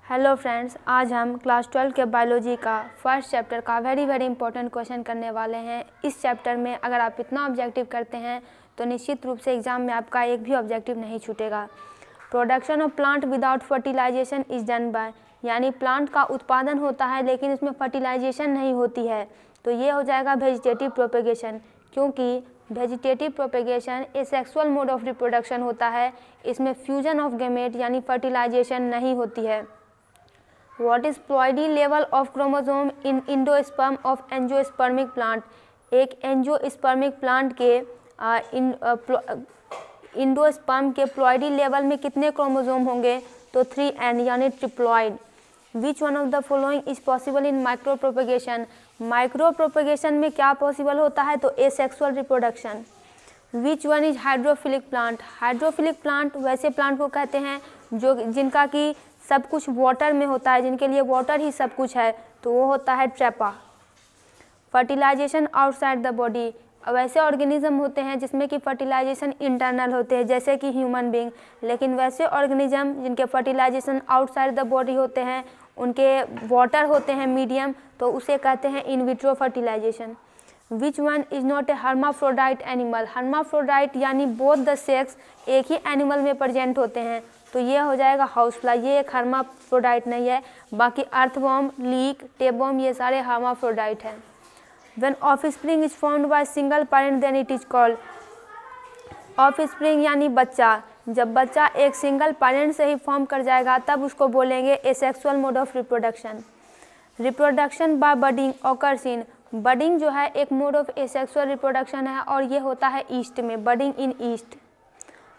Hello friends, आज हम class 12 के बायोलॉजी का फर्स्ट चैप्टर का वेरी इंपॉर्टेंट क्वेश्चन करने वाले हैं। इस चैप्टर में अगर आप इतना ऑब्जेक्टिव करते हैं तो निश्चित रूप से एग्जाम में आपका एक भी ऑब्जेक्टिव नहीं छूटेगा। Production of plant without fertilization is done by, यानी प्लांट का उत्पादन होता है लेकिन इसमें फर्टिलाइजेशन नहीं होती है, तो ये हो जाएगा वेजिटेटिव प्रोपेगेशन। क्योंकि vegetative propagation A sexual mode of reproduction होता है, इसमें फ्यूजन ऑफ गैमेट यानी फर्टिलाइजेशन नहीं होती है। What is ploidy level of chromosome in endosperm of angiospermic plant? एक एंजियोस्पर्मिक प्लांट के इंडोस्पर्म के प्लॉइडी लेवल में कितने क्रोमोसोम होंगे? तो 3n यानी triploid. Which one of the following is possible in micro propagation? Micro propagation में क्या पॉसिबल होता है? तो asexual reproduction. Which one is hydrophilic plant? Hydrophilic plant वैसे प्लांट को कहते हैं जिनका कि सब कुछ वाटर में होता है, जिनके लिए वाटर ही सब कुछ है, तो वो होता है ट्रैपा। फर्टिलाइजेशन आउटसाइड द बॉडी, वैसे ऑर्गेनिज्म होते हैं जिसमें कि फर्टिलाइजेशन इंटरनल होते हैं जैसे कि ह्यूमन बींग, लेकिन वैसे ऑर्गेनिज्म जिनके फर्टिलाइजेशन आउटसाइड द बॉडी होते हैं, उनके वाटर होते हैं मीडियम, तो उसे कहते हैं in vitro fertilization. Which one is not a hermaphrodite animal? Hermaphrodite यानी बोथ द सेक्स एक ही एनिमल में प्रेजेंट होते हैं, तो ये हो जाएगा हाउसफ्लाई। ये एक हर्माफ्रोडाइट नहीं है, बाकी अर्थवॉर्म, लीक, टेपवर्म ये सारे हर्माफ्रोडाइट हैं। When offspring is formed by single parent then it is called, offspring यानी बच्चा, जब बच्चा एक सिंगल पेरेंट से ही फॉर्म कर जाएगा तब उसको बोलेंगे asexual mode of reproduction. Reproduction by budding occurs in, budding जो है एक मोड ऑफ एसेक्सुअल रिप्रोडक्शन है और ये होता है ईस्ट में, budding in east.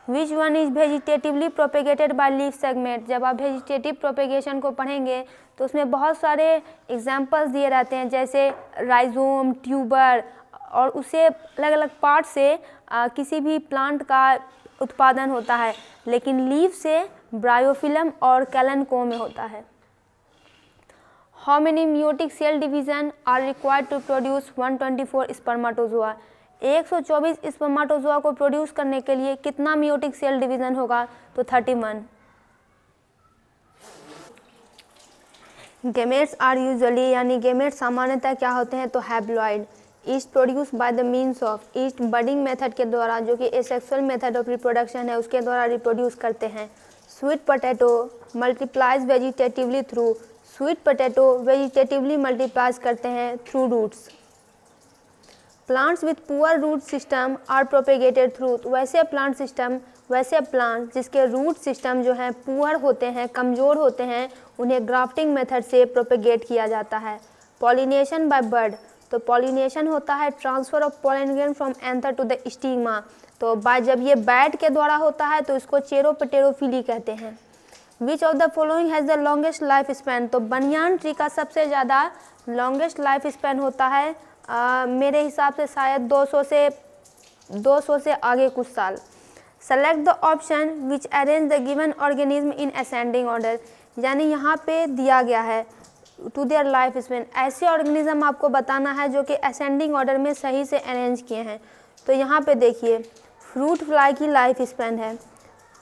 Which one is vegetatively propagated by leaf segment? जब आप वेजिटेटिव प्रोपेगेशन को पढ़ेंगे तो उसमें बहुत सारे एग्जाम्पल्स दिए रहते हैं, जैसे राइजोम, ट्यूबर, और उसे अलग अलग पार्ट से किसी भी प्लांट का उत्पादन होता है, लेकिन लीफ से ब्रायोफिलम और कैलनकोम में होता है। How many meiotic cell division are required to produce 124 spermatozoa? 124 spermatozoa को प्रोड्यूस करने के लिए कितना मियोटिक सेल डिवीजन होगा? तो 31। गेमेट्स आर यूजुअली, यानी गेमेट्स सामान्यतः क्या होते हैं? तो haploid. East produce by the means of, east budding method के द्वारा, जो कि एसेक्सुअल मेथड ऑफ रिप्रोडक्शन है, उसके द्वारा रिप्रोड्यूस करते हैं। Sweet potato multiplies vegetatively through, sweet potato vegetatively multiplies करते हैं through roots. Plants with poor root system are propagated through, वैसे प्लांट जिसके रूट सिस्टम जो है पुअर होते हैं, कमज़ोर होते हैं, उन्हें ग्राफ्टिंग मेथड से प्रोपेगेट किया जाता है। पॉलिनेशन बाय बर्ड, तो पॉलिनेशन होता है transfer of pollen grain from anther to the stigma, तो जब ये बैट के द्वारा होता है तो इसको चेरोपटेरोफिली कहते हैं। विच of the following has the longest life span? तो बनियान ट्री का सबसे ज़्यादा लॉन्गेस्ट लाइफ स्पैन होता है मेरे हिसाब से शायद 200 से आगे कुछ साल। Select the option which arrange the given organism in ascending order, यानी यहाँ पे दिया गया है टू देयर लाइफ स्पैन, ऐसे ऑर्गेनिज्म आपको बताना है जो कि असेंडिंग ऑर्डर में सही से अरेंज किए हैं। तो यहाँ पे देखिए फ्रूट फ्लाई की लाइफ स्पैन है,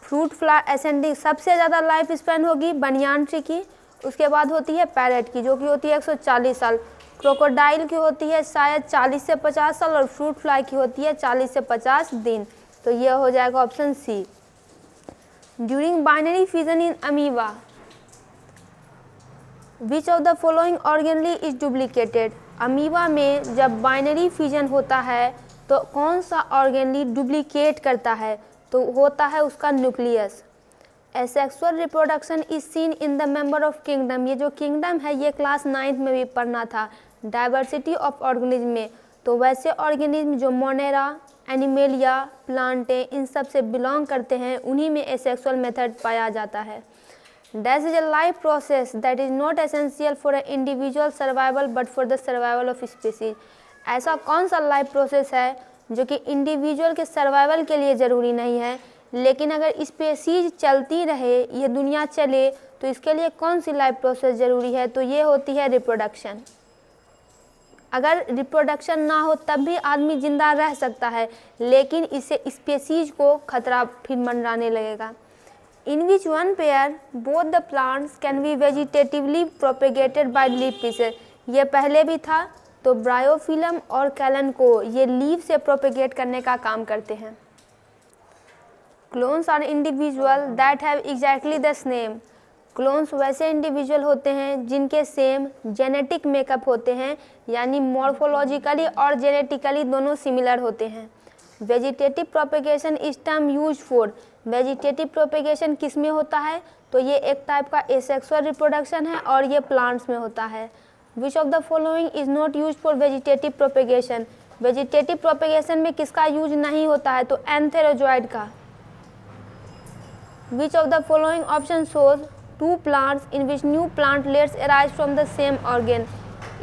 फ्रूट फ्लाई असेंडिंग, सबसे ज़्यादा लाइफ स्पैन होगी बनियान ट्री की, उसके बाद होती है पैरेट की जो कि होती है 140 साल, क्रोकोडाइल की होती है शायद 40 से 50 साल, और फ्रूट फ्लाई की होती है 40 से 50 दिन। तो यह हो जाएगा option C. During binary fission in amoeba, which of the following organelle is duplicated? Amoeba में जब बाइनरी फिजन होता है तो कौन सा ऑर्गेनली डुप्लीकेट करता है? तो होता है उसका nucleus. Asexual reproduction is seen in the member of kingdom, ये जो किंगडम है ये क्लास 9th में भी पढ़ना था, डाइवर्सिटी ऑफ ऑर्गेनिज्म में, तो वैसे ऑर्गेनिज्म जो मोनेरा, एनिमेलिया, प्लांटे, इन सब से बिलोंग करते हैं, उन्हीं में एसेक्सुअल मेथड पाया जाता है। Dash is a life process that is not essential for a individual survival but for the survival of species, ऐसा कौन सा लाइफ प्रोसेस है जो कि इंडिविजुअल के सर्वाइवल के लिए ज़रूरी नहीं है, लेकिन अगर स्पीसीज चलती रहे, ये दुनिया चले, तो इसके लिए कौन सी लाइफ प्रोसेस ज़रूरी है? तो ये होती है रिप्रोडक्शन। अगर रिप्रोडक्शन ना हो तब भी आदमी जिंदा रह सकता है, लेकिन इससे स्पीसीज को खतरा फिर मंडराने लगेगा। in which one pair both the plants can be vegetatively propagated by leaf pieces। ये पहले भी था, तो ब्रायोफिलम और कैलन को ये लीफ से प्रोपेगेट करने का काम करते हैं। Clones are individual that have exactly the same. Clones वैसे इंडिविजुअल होते हैं जिनके सेम जेनेटिक मेकअप होते हैं, यानी मॉर्फोलॉजिकली और जेनेटिकली दोनों सिमिलर होते हैं। वेजिटेटिव प्रोपेगेशन इस term use for, vegetative propagation किस में होता है, तो ये एक टाइप का एसेक्सुअल रिप्रोडक्शन है और ये प्लांट्स में होता है। Which of the following is not use for vegetative propagation, vegetative propagation में किसका यूज नहीं होता है, तो एंथेरोजॉइड का। Which of the following option shows two plants in which new plantlets arise from the same organ.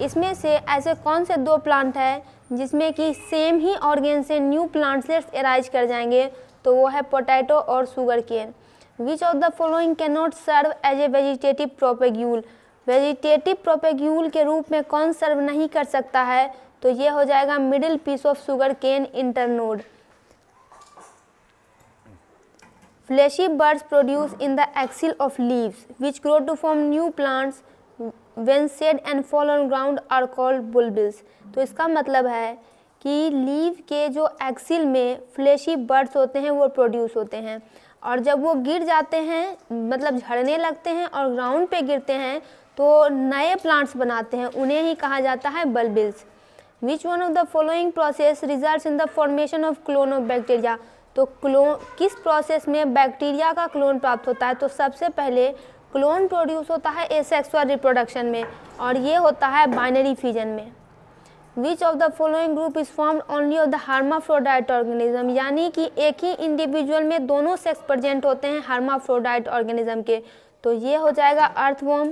इसमें से ऐसे कौन से दो प्लांट है जिसमें कि सेम ही ऑर्गेन से न्यू प्लांटलेट्स अराइज कर जाएंगे, तो वो है पोटैटो और sugar cane. Which of the following can not serve as a vegetative propagule, vegetative propagule के रूप में कौन सर्व नहीं कर सकता है, तो ये हो जाएगा middle piece of sugarcane internode. Fleshy buds produce in the axil of leaves, which grow to form new plants when shed and fall on ground are called bulbils। तो इसका मतलब है कि लीव के जो एक्सिल में fleshy birds होते हैं वो प्रोड्यूस होते हैं, और जब वो गिर जाते हैं मतलब झड़ने लगते हैं और ग्राउंड पे गिरते हैं तो नए प्लांट्स बनाते हैं, उन्हें ही कहा जाता है bulbils. Which one of the following process results in the formation of clone of bacteria, तो क्लोन किस प्रोसेस में बैक्टीरिया का क्लोन प्राप्त होता है, तो सबसे पहले क्लोन प्रोड्यूस होता है एसेक्सुअल रिप्रोडक्शन में, और ये होता है बाइनरी फिजन में। विच of the following group is formed only of the hermaphrodite organism, यानी कि एक ही इंडिविजुअल में दोनों सेक्स प्रेजेंट होते हैं हर्माफ्रोडाइट ऑर्गेनिज्म के, तो ये हो जाएगा अर्थवर्म,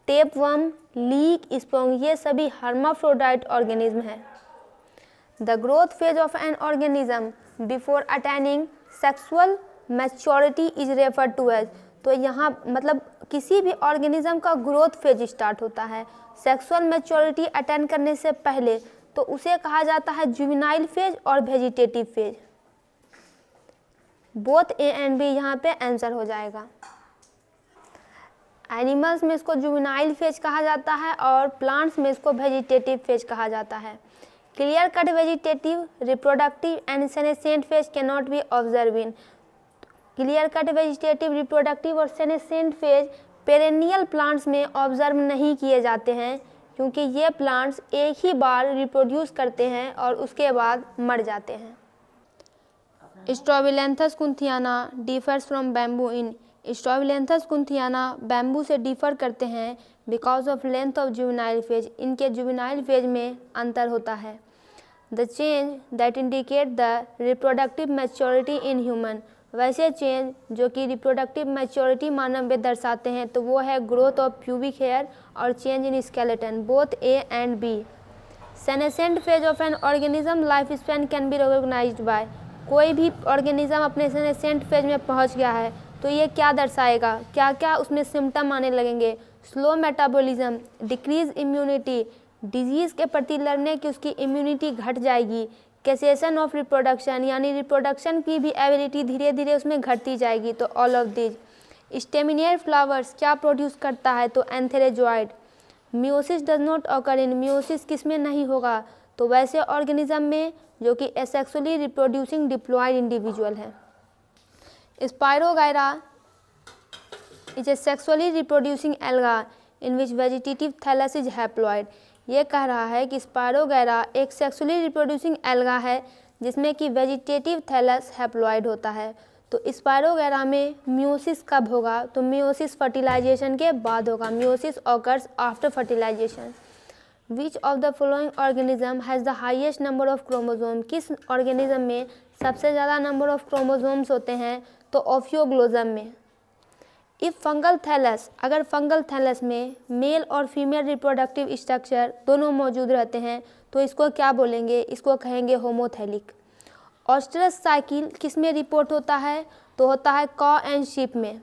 टेपवर्म, लीक, स्पॉन्ज, ये सभी हर्माफ्रोडाइट ऑर्गेनिज्म है। The growth phase of an organism before attaining sexual maturity is refer to as, तो यहाँ मतलब किसी भी ऑर्गेनिज्म का ग्रोथ फेज स्टार्ट होता है सेक्सुअल मैच्योरिटी अटेन करने से पहले, तो उसे कहा जाता है जुवेनाइल फेज और vegetative phase. Both A and B यहाँ पे आंसर हो जाएगा। एनिमल्स में इसको जुवेनाइल फेज कहा जाता है और प्लांट्स में इसको वेजिटेटिव फेज कहा जाता है। Clear cut vegetative, reproductive and senescent phase can not B observe in, clear cut vegetative, reproductive और सेनेसेंट फेज पेरेनियल प्लांट्स में ऑब्जर्व नहीं किए जाते हैं, क्योंकि ये प्लांट्स एक ही बार रिप्रोड्यूस करते हैं और उसके बाद मर जाते हैं। Strobilanthes kunthiana differs from bamboo in, Strobilanthes kunthiana bamboo से डिफर करते हैं because of length of juvenile phase, इनके जुवेनाइल फेज में अंतर होता है। The change that indicate the reproductive maturity in human, वैसे चेंज जो कि रिप्रोडक्टिव मैच्योरिटी मानव में दर्शाते हैं, तो वो है ग्रोथ ऑफ प्यूबिक हेयर और change in skeleton, both A and B. Senescent phase of an organism life span can be recognized by, कोई भी ऑर्गेनिज्म अपने सेनेसेंट फेज में पहुंच गया है तो ये क्या दर्शाएगा, क्या क्या उसमें सिम्टम आने लगेंगे, slow metabolism, decrease immunity, disease के प्रति लड़ने की उसकी इम्यूनिटी घट जाएगी, कैसेशन ऑफ रिप्रोडक्शन, यानी रिप्रोडक्शन की भी एबिलिटी धीरे धीरे उसमें घटती जाएगी, तो all of this. Staminate flowers क्या प्रोड्यूस करता है, तो antherozoid. Meiosis does not occur in, meiosis किस में नहीं होगा, तो वैसे ऑर्गेनिज्म में जो कि एसेक्सुअली रिप्रोड्यूसिंग डिप्लॉयड इंडिविजुअल है। Spirogyra is a sexually reproducing alga in which vegetative thallus is haploid, ये कह रहा है कि स्पायरोगायरा एक सेक्सुअली रिप्रोड्यूसिंग एल्गा है जिसमें कि वेजिटेटिव थैलस हैप्लॉइड होता है। तो स्पायरोगायरा में मियोसिस कब होगा, तो मियोसिस फर्टिलाइजेशन के बाद होगा, meiosis occurs after fertilization. Which of the following organism has the highest number of chromosome, किस ऑर्गेनिज्म में सबसे ज़्यादा नंबर ऑफ क्रोमोसोम्स होते हैं, तो ओफियोग्लोजम में। इफ़ फंगल थैलस, अगर फंगल थैलस में मेल और फीमेल रिप्रोडक्टिव स्ट्रक्चर दोनों मौजूद रहते हैं तो इसको क्या बोलेंगे, इसको कहेंगे होमोथैलिक। ऑस्ट्रस साइकिल किस में रिपोर्ट होता है, तो होता है कॉ एंड शीप में।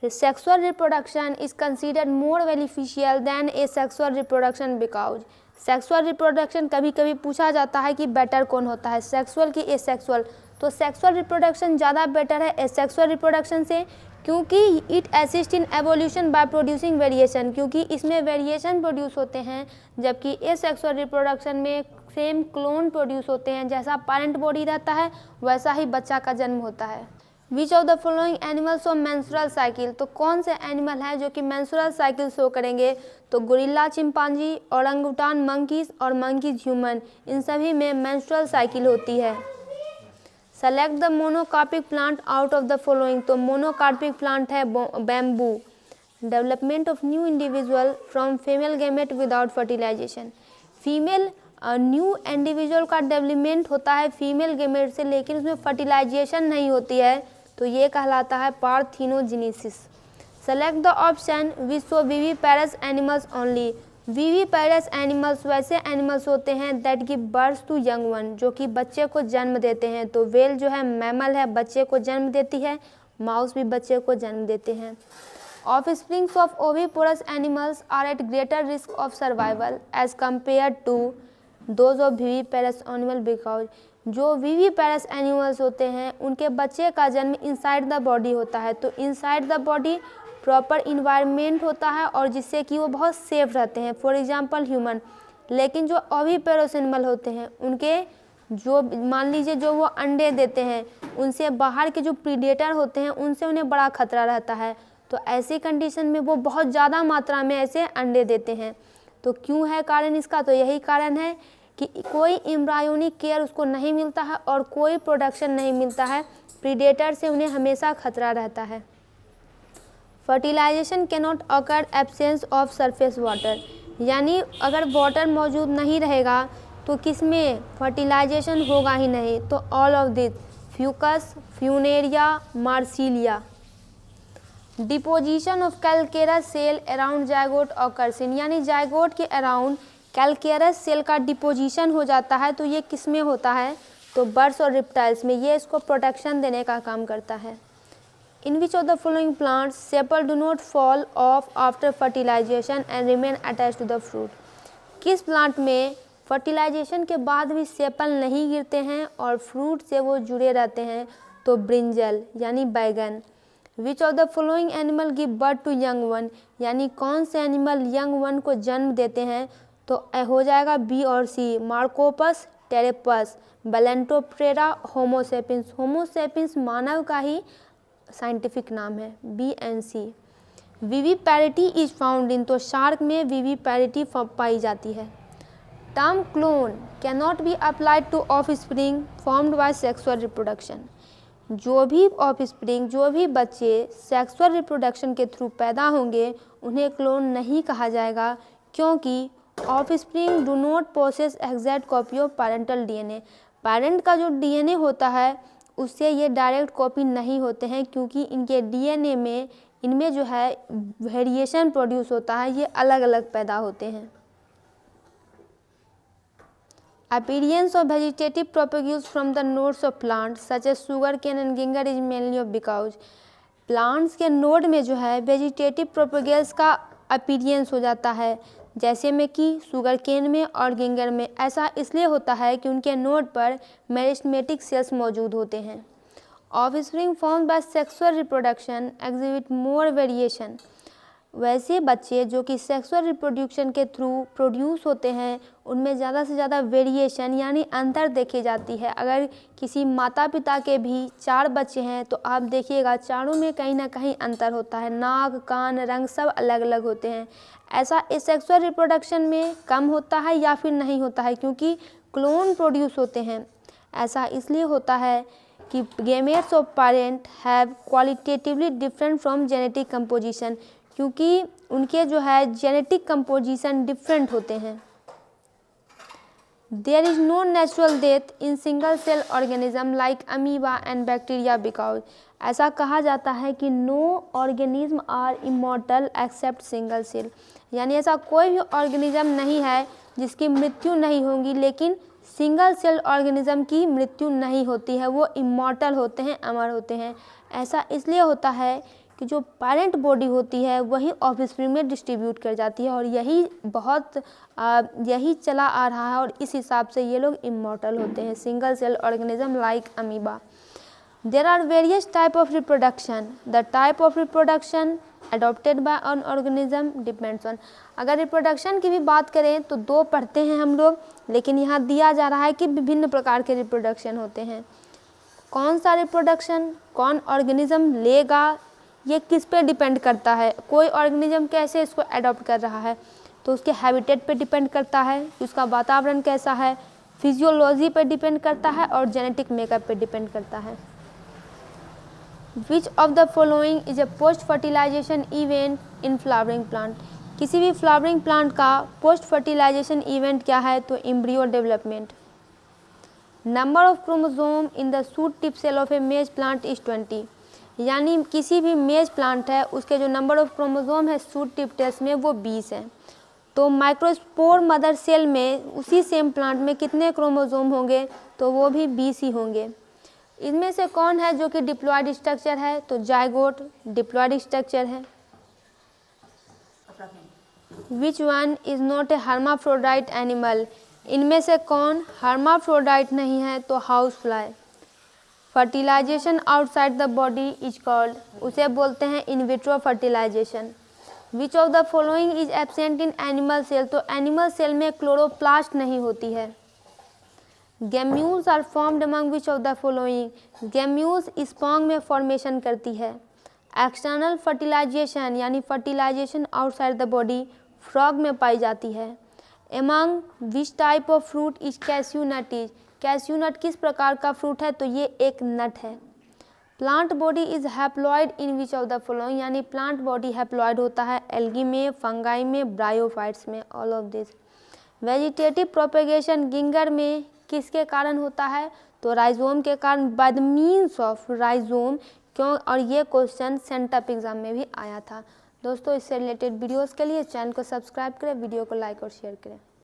Sexual reproduction is considered more beneficial than a sexual reproduction because, sexual reproduction कभी कभी पूछा जाता है कि बेटर कौन होता है, सेक्सुअल कि एसेक्सुअल, तो सेक्सुअल रिप्रोडक्शन ज़्यादा बेटर है एसेक्सुअल रिप्रोडक्शन से, क्योंकि it assist in evolution by producing variation, क्योंकि इसमें वेरिएशन प्रोड्यूस होते हैं, जबकि एसेक्सुअल रिप्रोडक्शन में सेम क्लोन प्रोड्यूस होते हैं। जैसा पेरेंट बॉडी रहता है वैसा ही बच्चा का जन्म होता है। Which of the following animals of menstrual cycle, तो कौन से एनिमल हैं जो कि मेंस्ट्रुअल साइकिल शो करेंगे, तो गोरिल्ला चिंपांजी, ओरंगुटान मंकीज और मंकीज ह्यूमन, इन सभी में मेंस्ट्रुअल साइकिल होती है। Select the monocarpic plant out of the following, तो मोनोकार्पिक प्लांट है bamboo. Development of new individual from female gamete without fertilization, female new individual का development होता है फीमेल गैमेट से, लेकिन उसमें फर्टिलाइजेशन नहीं होती है, तो ये कहलाता है parthenogenesis. Select the option which show viviparous animals only, viviparous animals वैसे एनिमल्स होते हैं that give birth to young one, जो कि बच्चे को जन्म देते हैं। तो वेल जो है मैमल है, बच्चे को जन्म देती है, माउस भी बच्चे को जन्म देते हैं। Offsprings of oviparous animals are at greater risk of survival as compare to those of viviparous animal, because जो विविपेरस एनिमल्स होते हैं उनके बच्चे का जन्म इनसाइड द बॉडी होता है, तो inside the body proper environment होता है और जिससे कि वो बहुत सेफ रहते हैं, फॉर एग्जांपल ह्यूमन। लेकिन जो ओविपेरस एनिमल होते हैं उनके जो मान लीजिए जो वो अंडे देते हैं, उनसे बाहर के जो प्रीडेटर होते हैं उनसे उन्हें बड़ा खतरा रहता है, तो ऐसी कंडीशन में वो बहुत ज़्यादा मात्रा में ऐसे अंडे देते हैं। तो क्यों है कारण इसका, तो यही कारण है कि कोई एम्ब्रायोनिक केयर उसको नहीं मिलता है और कोई प्रोडक्शन नहीं मिलता है, प्रीडेटर से उन्हें हमेशा खतरा रहता है। Fertilization cannot occur absence of surface water, यानी अगर वाटर मौजूद नहीं रहेगा तो किसमें फर्टिलाइजेशन होगा ही नहीं, तो all of this Fucus, Funaria, Marsilea. Deposition of calcareous cell around zygote occurs, यानी जायगोट के अराउंड कैलकेरस सेल का डिपोजिशन हो जाता है, तो ये किस में होता है, तो बर्ड्स और रिप्टाइल्स में, ये इसको प्रोटेक्शन देने का काम करता है। In which of the following plants sepal do not fall off after fertilization and remain attach to the fruit, किस प्लांट में फर्टिलाइजेशन के बाद भी सेपल नहीं गिरते हैं और फ्रूट से वो जुड़े रहते हैं, तो ब्रिंजल यानी बैगन। Which of the following animal give birth to young one, यानी कौन से एनिमल यंग वन को जन्म देते हैं, तो हो जाएगा बी और सी, मार्कोपस, टेरेपस, बेलेंटोप्टेरा, होमोसेपियंस। होमोसेपियंस मानव का ही साइंटिफिक नाम है, B and C. Viviparity is found in, तो शार्क में विविपैरिटी पाई जाती है। Term clone can not be applied to offspring formed by sexual reproduction, जो भी ऑफस्प्रिंग, जो भी बच्चे सेक्सुअल रिप्रोडक्शन के थ्रू पैदा होंगे उन्हें क्लोन नहीं कहा जाएगा, क्योंकि offspring do not possess exact copy of parental DNA, parent का जो डीएनए होता है उससे ये डायरेक्ट कॉपी नहीं होते हैं, क्योंकि इनके डीएनए में इनमें जो है वेरिएशन प्रोड्यूस होता है, ये अलग अलग पैदा होते हैं। Appearance of vegetative propagules from the nodes of plants such as sugarcane and ginger is mainly of because plants के नोड में जो है वेजिटेटिव प्रोपेगल्स का अपीरियंस हो जाता है, जैसे में कि शुगर केन में और गिंगर में। ऐसा इसलिए होता है कि उनके नोड पर मेरिस्टेमेटिक सेल्स मौजूद होते हैं। Offspring formed by sexual reproduction exhibit more variation, वैसे बच्चे जो कि सेक्सुअल रिप्रोडक्शन के थ्रू प्रोड्यूस होते हैं उनमें ज़्यादा से ज़्यादा वेरिएशन यानी अंतर देखी जाती है। अगर किसी माता पिता के भी 4 बच्चे हैं तो आप देखिएगा चारों में कहीं ना कहीं अंतर होता है, नाक, कान, रंग सब अलग अलग होते हैं। ऐसा सेक्सुअल रिप्रोडक्शन में कम होता है या फिर नहीं होता है, क्योंकि क्लोन प्रोड्यूस होते हैं। ऐसा इसलिए होता है कि gametes of parent have qualitatively different from genetic composition, क्योंकि उनके जो है जेनेटिक कंपोजिशन डिफरेंट होते हैं। There is no natural death in single cell organism like amoeba and bacteria because, ऐसा कहा जाता है कि no organism are immortal except single cell, यानी ऐसा कोई भी ऑर्गेनिज्म नहीं है जिसकी मृत्यु नहीं होगी, लेकिन सिंगल सेल ऑर्गेनिज्म की मृत्यु नहीं होती है, वो इमॉर्टल होते हैं, अमर होते हैं। ऐसा इसलिए होता है कि जो पेरेंट बॉडी होती है वही ऑफस्प्रिंग में डिस्ट्रीब्यूट कर जाती है, और यही चला आ रहा है, और इस हिसाब से ये लोग इमॉर्टल होते हैं, single cell organism like amoeba. There are various type of reproduction, the type of reproduction adopted by an organism depends on. अगर रिप्रोडक्शन की भी बात करें तो दो पढ़ते हैं हम लोग, लेकिन यहाँ दिया जा रहा है कि विभिन्न प्रकार के रिप्रोडक्शन होते हैं। कौन सा रिप्रोडक्शन कौन ऑर्गेनिज्म लेगा, ये किस पे डिपेंड करता है, कोई ऑर्गेनिज्म कैसे इसको अडॉप्ट कर रहा है, तो उसके हैबिटेट पे डिपेंड करता है, उसका वातावरण कैसा है, फिजियोलॉजी पे डिपेंड करता है, और जेनेटिक मेकअप पे डिपेंड करता है। Which of the following is a post fertilization event in flowering plant. किसी भी फ्लावरिंग प्लांट का पोस्ट फर्टिलाइजेशन इवेंट क्या है, तो embryo development. Number of chromosome in the shoot tip cell of a maize plant is 20, यानी किसी भी मेज प्लांट है उसके जो नंबर ऑफ क्रोमोसोम है शूट टिप टेस्ट में वो 20 है। तो माइक्रोस्पोर मदर सेल में उसी सेम प्लांट में कितने क्रोमोसोम होंगे, तो वो भी 20 ही होंगे। इनमें से कौन है जो कि डिप्लॉयड स्ट्रक्चर है, तो जाइगोट डिप्लॉयड स्ट्रक्चर है। Which one is not a hermaphrodite animal, इनमें से कौन हर्माफ्रोडाइट नहीं है, तो house fly. Fertilization outside the body is called, उसे बोलते हैं in vitro fertilization. Which of the following is absent in animal cell, तो एनिमल सेल में क्लोरोप्लास्ट नहीं होती है। Gemmules are formed among which of the following, gemmules sponge में formation करती है। एक्सटर्नल फर्टिलाइजेशन यानी fertilization outside the body frog में पाई जाती है। Among which type of fruit is cashew nut is, cashew nut किस प्रकार का फ्रूट है, तो ये एक नट है। Plant body is haploid in which of the following, यानी प्लांट बॉडी हैप्लॉइड होता है एल्गी में, फंगाई में, ब्रायोफाइट्स में, all of this. Vegetative propagation ginger में किसके कारण होता है, तो राइजोम के कारण, by the means of rhizome. क्यों, और ये क्वेश्चन सेंटअप एग्जाम में भी आया था। दोस्तों इससे रिलेटेड वीडियोस के लिए चैनल को सब्सक्राइब करें, वीडियो को लाइक और शेयर करें।